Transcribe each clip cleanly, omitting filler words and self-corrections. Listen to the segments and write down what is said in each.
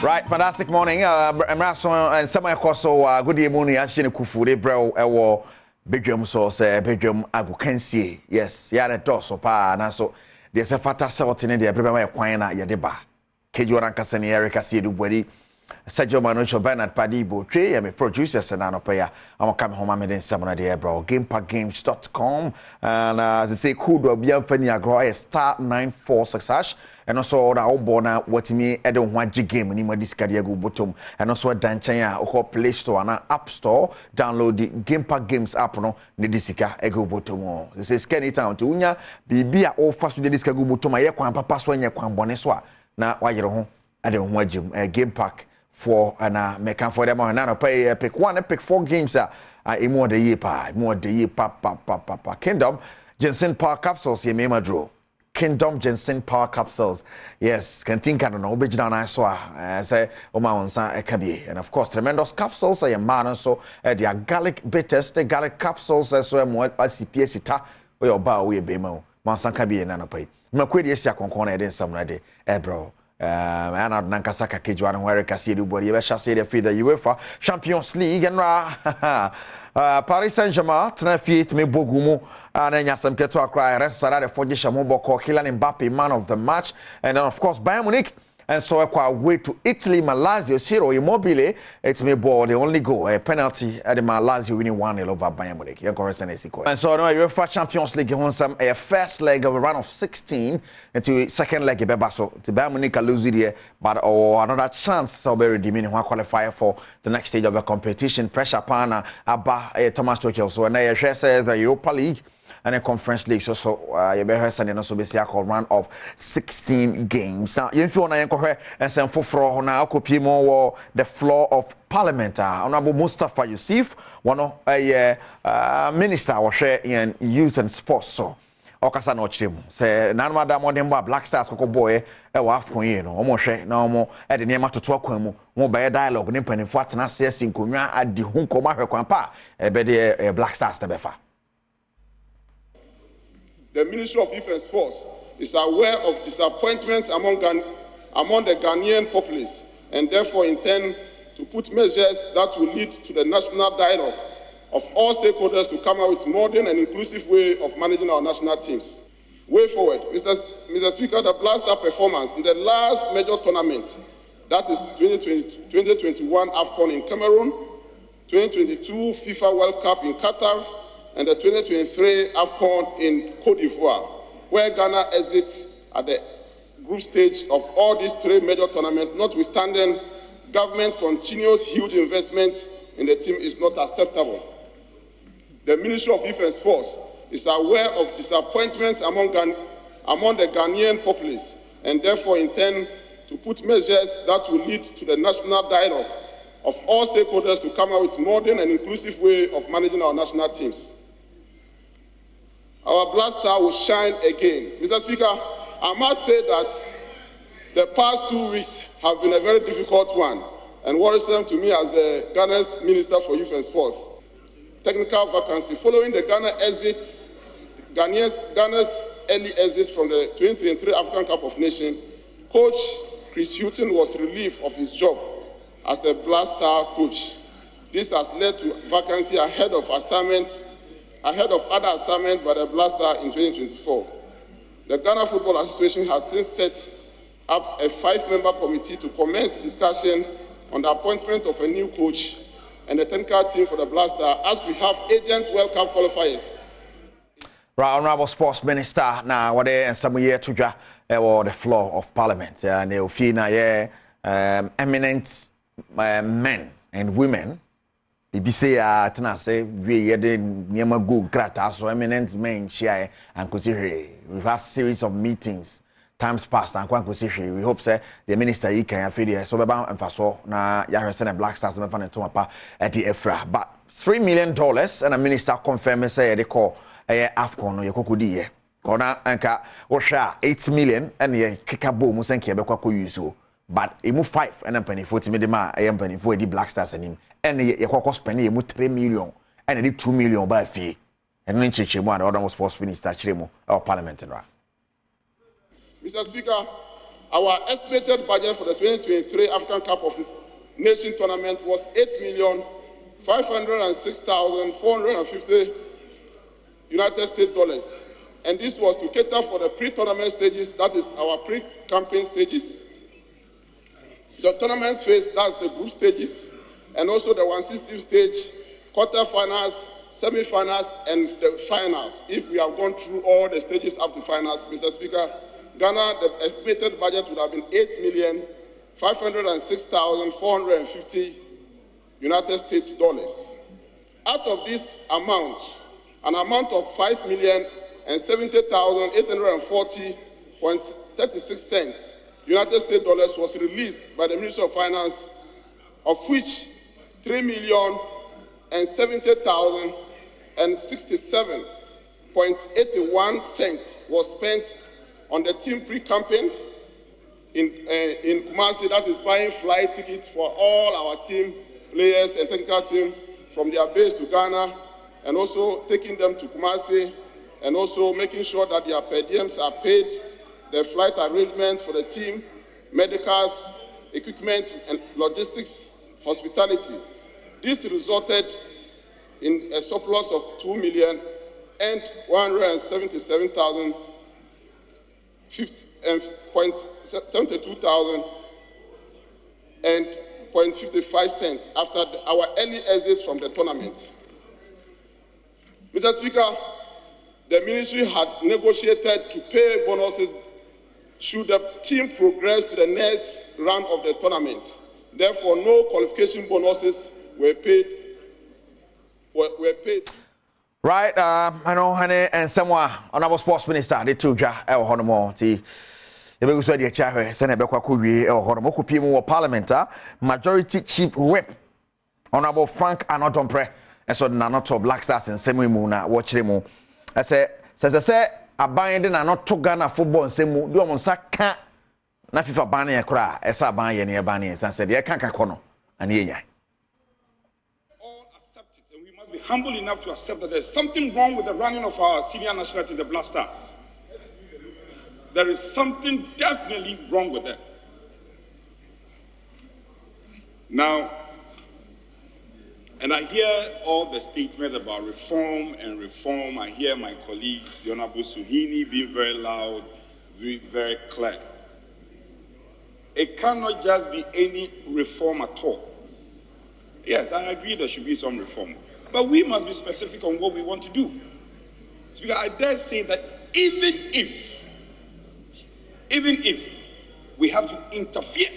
Right, fantastic morning. Emraso and some koso good morning. Actually, kufude bro ewo Badwam so say Badwam agukansie. Yes, ya na doso pa na so de se fata salt ne de breba ma kwan na ye de ba. Keju rankasa ne Erica sie du body. Sergio Manocho Bernard Padibo Trey and me producers and anopaya. I'm coming home and then some of the bro gamepackgames.com and as I say cool do be amfani agro star 946# and also na obona what me Adom one game ni ma discard go bottom and also danchan or Play Store and App Store download the Gamepack Games app no ne disika ego bottom. This is scan it out to unya bibia o fast to discard go bottom aye kwan papa so anya kwan bone so na wayere ho Adom one Gamepack for and make for them on now pay pick one and pick 4 games more the year pa Kingdom Jensen Power Capsules ye mema draw Kingdom Jensen Power Capsules yes can think I don't know original I saw say oma onsa ekabi and of course tremendous capsules I man so their garlic bitters the garlic capsules so mo CPS ta we oba we be ma mansa kabi na no pay makwedi esi akonkon na eden sam na de bro and nankasa ka kejwa no Erica sie du body be chasser the feed the UEFA Champions League and Paris Saint-Germain tena fiet me bogumu and nyasam keto akra restaurant the forge mo boko Kylian Mbappe man of the match and then of course Bayern Munich and so way to Italy Lazio 0 Immobile it's me ball the only goal a penalty at the Lazio winning 1-0 over Bayern Munich and so no UEFA Champions League on some a first leg of a round of 16 into second leg so to Bayern Munich lose it but another chance so very redeeming who qualify for the next stage of the competition pressure upon Abba Thomas Tuchel so and I says the Europa League and a conference league so you be heard and also be see a run of 16 games now you feel na yanko and some foforo na akopie mo the floor of parliament honorable Mustafa Yusuf one of a minister or share in youth and sports so okasa na ochire mu say na madam modern Black Stars koko boy e wa afon yi no omo hwe na omo e de nema toto akwan mu mo ba dialogue ne panifo atena se sinkonwa adi hu nkoma hwe kwan pa e be de Black Stars te befa. The Ministry of Youth and Sports is aware of disappointments among the Ghanaian populace and therefore intend to put measures that will lead to the national dialogue of all stakeholders to come up with modern and inclusive way of managing our national teams. Way forward, Mr. Speaker, the Black Star performance in the last major tournament, that is 2021 AFCON in Cameroon, 2022 FIFA World Cup in Qatar, and the 2023 AFCON in Cote d'Ivoire, where Ghana exits at the group stage of all these 3 major tournaments, notwithstanding government continuous huge investments in the team is not acceptable. The Ministry of Youth and Sports is aware of disappointments among the Ghanaian populace and therefore intend to put measures that will lead to the national dialogue of all stakeholders to come up with modern and inclusive way of managing our national teams. Our Black Star will shine again. Mr. Speaker, I must say that the past 2 weeks have been a very difficult one and worrisome to me as the Ghana's Minister for Youth and Sports. Technical vacancy. Following the Ghana's early exit from the 2023 African Cup of Nations, Coach Chris Hutton was relieved of his job as a Black Star coach. This has led to vacancy ahead of other assignments by the Black Star in 2024. The Ghana Football Association has since set up a 5-member committee to commence discussion on the appointment of a new coach and the technical team for the Black Star as we have agent World Cup qualifiers. Right, Honorable Sports Minister, now what they and some year to the floor of Parliament and they feel now eminent men and women. BBC tena say we yede nyama go grata so eminent men share and consider we've had series of meetings times past and kwan consider we hope say the minister he can afford so beba emfaso na ya hwese na Black Stars me fa to mapa at the Efra but $3 million and a minister confirm say they call AFCON no yekokodi ye kona anka wo hwa 8 million and ye kikabo mu senke be kwako use but emu 5 and penny 40 million ma penny for the Black Stars anim and ye kwako spend emu 3 million and the 2 million ba fee and no ncheche mu and other sports minister chire mu our parliament right. Mr. Speaker, Our estimated budget for the 2023 African Cup of Nations tournament was $8,506,450 United States dollars. And this was to cater for the pre-tournament stages, that is our pre-campaign stages, the tournament phase, that's the group stages, and also the 1/16 stage, quarterfinals, semi-finals, and the finals. If we have gone through all the stages up to finals, Mr. Speaker, Ghana, the estimated budget would have been $8,506,450 United States dollars. Out of this amount, an amount of $5,070,840.36 United States dollars was released by the Ministry of Finance, of which $3,070,067.81 was spent on the team pre-campaign in Kumasi, that is buying flight tickets for all our team players and technical team from their base to Ghana, and also taking them to Kumasi, and also making sure that their per diems are paid, the flight arrangements for the team, medicals, equipment, and logistics, hospitality. This resulted in a surplus of $2,172,055 after our early exit from the tournament. Mr. Speaker, the ministry had negotiated to pay bonuses should the team progress to the next round of the tournament. Therefore, no qualification bonuses were paid. Right, I know, honey, and someone, honorable sports minister, the two ja, El Honomo, the Begusa de Chare, Senator Kwakuri, El Honomo, Pimu, Parliament, Majority Chief Whip, Honorable Frank Adom Pre, and so Nanoto Black Stars and Semu Muna, watch them. I say, abandon and not to Ghana football and Semu, do on Saka, Nafifa Bani, a cry, as I buy any Bani, and said, yeah, Kankakono, and yeah. Be humble enough to accept that there's something wrong with the running of our senior national team, the Black Stars. There is something definitely wrong with that. Now, and I hear all the statements about reform and reform. I hear my colleague, the Honorable Suhini, being very loud, very clear. It cannot just be any reform at all. Yes, I agree there should be some reform. But we must be specific on what we want to do. Speaker, I dare say that even if we have to interfere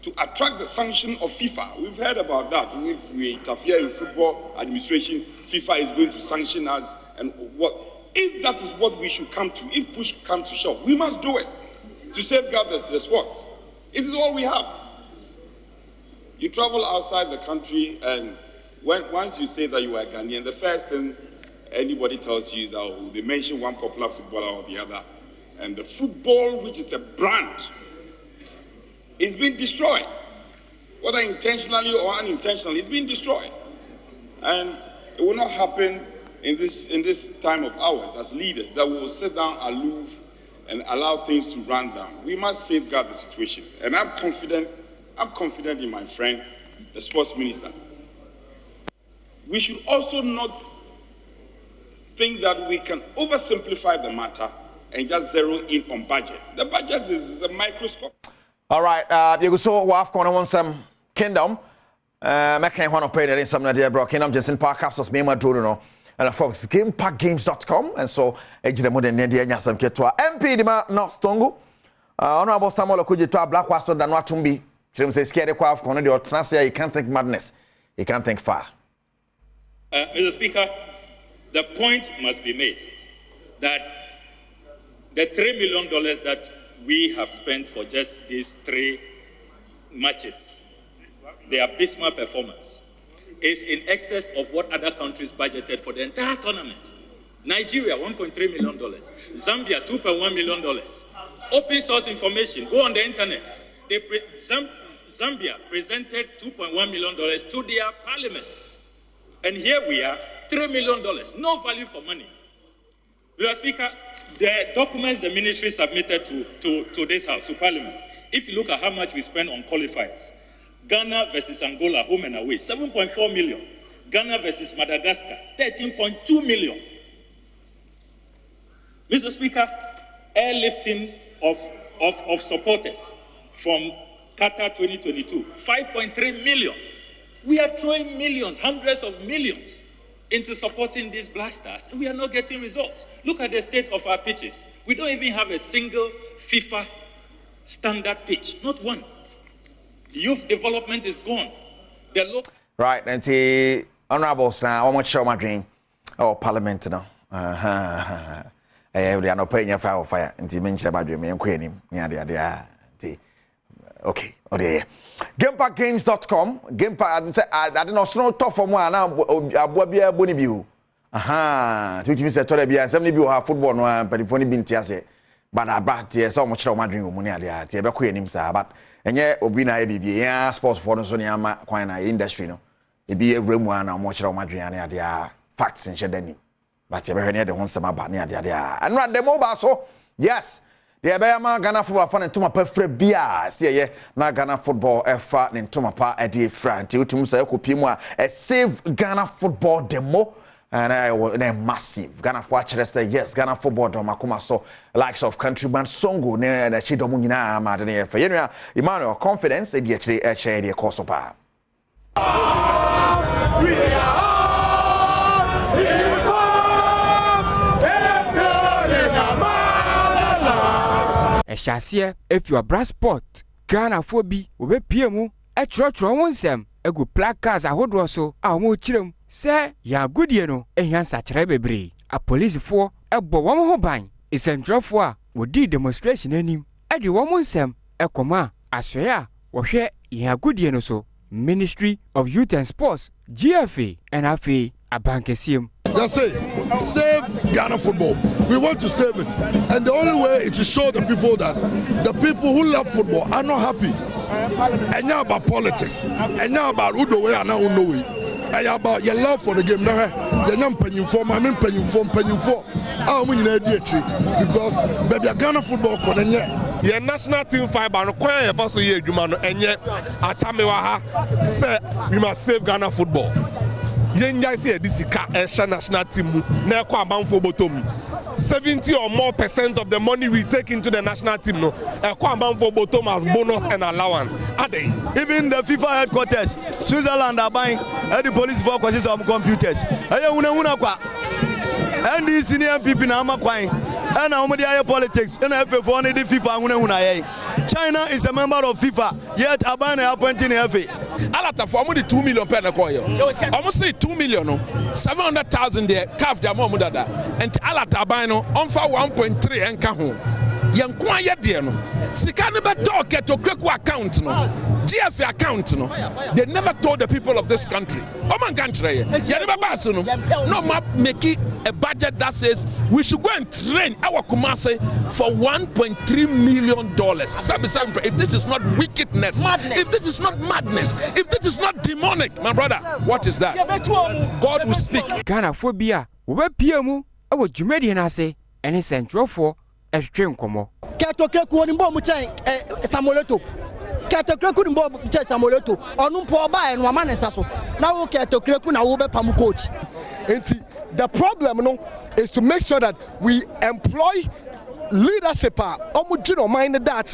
to attract the sanction of FIFA, we've heard about that. If we interfere in football administration, FIFA is going to sanction us, and what? If that is what we should come to, if push comes to shove, we must do it to safeguard the sports. It is all we have. You travel outside the country, and once you say that you are Ghanaian, the first thing anybody tells you is that they mention one popular footballer or the other. And the football, which is a brand, is being destroyed. Whether intentionally or unintentionally, it's being destroyed. And it will not happen in this time of ours as leaders, that we will sit down aloof and allow things to run down. We must safeguard the situation. And I'm confident in my friend, the sports minister. We should also not think that we can oversimplify the matter and just zero in on budget. The budget is a microscope. All right, you so we've gone some kingdom. Making one of pay in some idea, bro. Kingdom Jason Park Capsules, me, my drone, and folks, GamePackGames.com. And so, Ejide Modern India, Yasam Ketua, MP, the North Tongu, Honorable Samuel Okujito, Black Waston, Danwatumbi. Trim says, Scared of Corner, or Transia, you can't think madness, you can't think far. Mr. Speaker, the point must be made that the $3 million that we have spent for just these 3 matches, the abysmal performance, is in excess of what other countries budgeted for the entire tournament. Nigeria, $1.3 million. Zambia, $2.1 million. Open source information, go on the internet. Zambia presented $2.1 million to their parliament. And here we are, $3 million, no value for money. Mr. Speaker, the documents the ministry submitted to this house, to Parliament, if you look at how much we spend on qualifiers, Ghana versus Angola, home and away, 7.4 million. Ghana versus Madagascar, 13.2 million. Mr. Speaker, airlifting of supporters from Qatar 2022, 5.3 million. We are throwing millions, hundreds of millions into supporting these blasters, and we are not getting results. Look at the state of our pitches. We don't even have a single FIFA standard pitch, not one. Youth development is gone. Right, and the honourables now, I want to show my dream. Oh, Parliament now. We are not paying your fire, and the mention about you, and Queen. Okay, okay. GamePackGames.com. GamePack, I don't know, so tough for one now. Abwabia Bonibu. Aha, which means that Torabia, some people have football, but if only been Tiase. But I brought here so much of my dream, money, the Queen himself. But and yet, Obina ABB, sports for the Sonia Quina industry, no. It be a room one or much of my dream, they are facts and shedding. But you're very near the one summer about near the idea. And run the mobile, so yes. The Abema Ghana football fan into my perfect beer. See, yeah, na Ghana football effort into my part at the front. You to say, Kupimwa, a save Ghana football demo. And I was massive. Ghana watchers say, yes, Ghana football demo. Kuma so likes of countryman Songo, near the Chidomuna, Madden, for you, Emmanuel confidence, and yet they share the course of power. Shasia, if you are brass sport, Ghana phobi, ube PMU, a trotro one sem, a good placards a hood so, our more chilum, say, ya good yeno, a yan such rebebri, a police for a Badwam hobine, is a drop for, would do demonstration in him, a the woman sem, a coma, a swear, or share ya good yeno so, Ministry of Youth and Sports, GFA, and AFA, a bankesium. Just say, save Ghana football. We want to save it. And the only way is to show the people that the people who love football are not happy. And now about politics. And now about who the way and now who know it. And about your love for the game. You're not paying for, I mean paying for. I mean in ADH. Because baby Ghana football can your national team fiber no kwanya fa so ye adwuma no enye atamewa ha say we must save Ghana football. Yenja say disika national team mu na ekwa abanfo bottom 70% or more of the money we take into the national team no ekwa abanfo bottom as bonus and allowance ade even the FIFA headquarters Switzerland are buying the police for consists of computers aye una kwa and the senior people na amakwan and now politics and FA the FIFA China is a member of FIFA yet Abane appointing FA Alata for the 2 million per coin. Almost say 2 million, 700,000 there, calf their mom dada, and Alata Bino on for 1.3 and Cahu. Young quiet dear no. Sikana talk at to Kreku account no. GFA account no. They never told the people of this country. Oman country. No map making a budget that says we should go and train our Kumase for $1.3 million. If this is not wickedness, if this is not madness, if this is not demonic, my brother, what is that? God will speak. Ghana phobia, we PMU, our Jumedian ase, and it's central for a train como. Katokreku ni mbo muchen Samoleto. Katokreku ni mbo muchen Samoleto. Onumpo ba enwa manesa so. Na wo Katokreku na wo be pam coach. The problem no is to make sure that we employ leadership omu mind that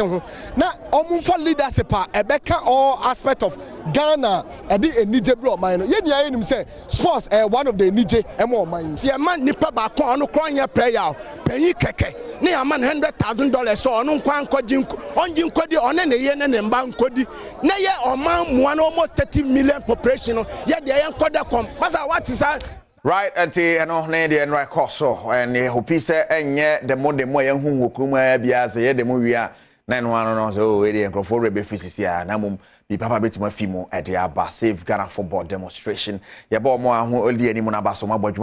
na omu for leadership ebeka all aspect of Ghana edi enije bro mind ye nia enim say sports one of the enije emo mind see man nipa ba kon no kron ya prayer penyi keke ne ya man $100,000 so onu nkwan kwagi onji nkwadi one ne ye ne mba nkwadi na ye oman muan almost 30 million population ye de ye nkwada kom pasa what is that. Right, auntie, and on Nady and Rakoso, and Hopisa, and yet the more young who Kuma Bias, the movie 9-1 so, and Crawford Beficia, Namum, be Papa bit my fimo at the Abba, save Ghana football demonstration. Yabo more who only any Monabaso, my boy, and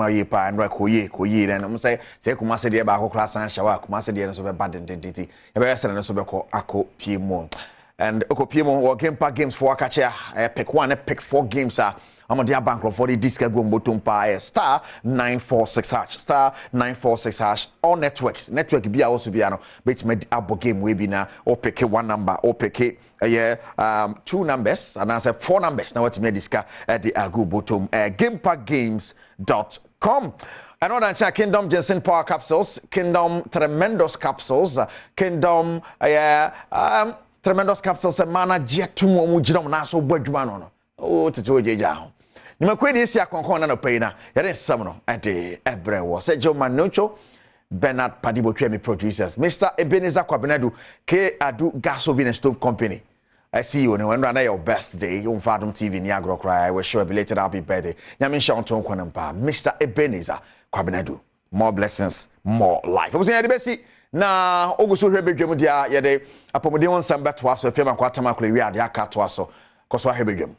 Rakoye, and I'm say, Kumasa de Abaco class and Shawa, Kumasa de Sober Baden Dentity, a very and Soberco, Ako Pimo. And Okopimo or Game Park games for Kacha, pick 1, pick 4 games are. I'm dia bank for the disc go bottom pa star 946 hash star 946 hash all network be also be no bet me abo game we be na or pick one number or pick two numbers and answer 4 numbers now what me disca at the go bottom gamepackgames.com. Another check Kingdom Jensen Power Capsules, Kingdom Tremendous Capsules, Kingdom Tremendous Capsules, mana jetumo mu jidom na so badwuma no. Oh tete jeja ho. Nima kwedi esi akonkon na no pay na. Yare nsam no ade ebre wo. Se jo manocho Bernard Padibo Twemi producers. Mr. Ebenezer Kwabenadu K Adu Gas Oven Stove Company. I see you when run your birthday on Adom TV ni agro cry. I wish sure belated happy birthday. Nyame sha onton kwanampa. Mr. Ebenezer Kwabenadu. More blessings, more life. Obuso ya de besi na oguso hwe bedwam dia ye de apomode won samba to aso afia makwatama kole wi ade aka to aso koso ahwe bedwam.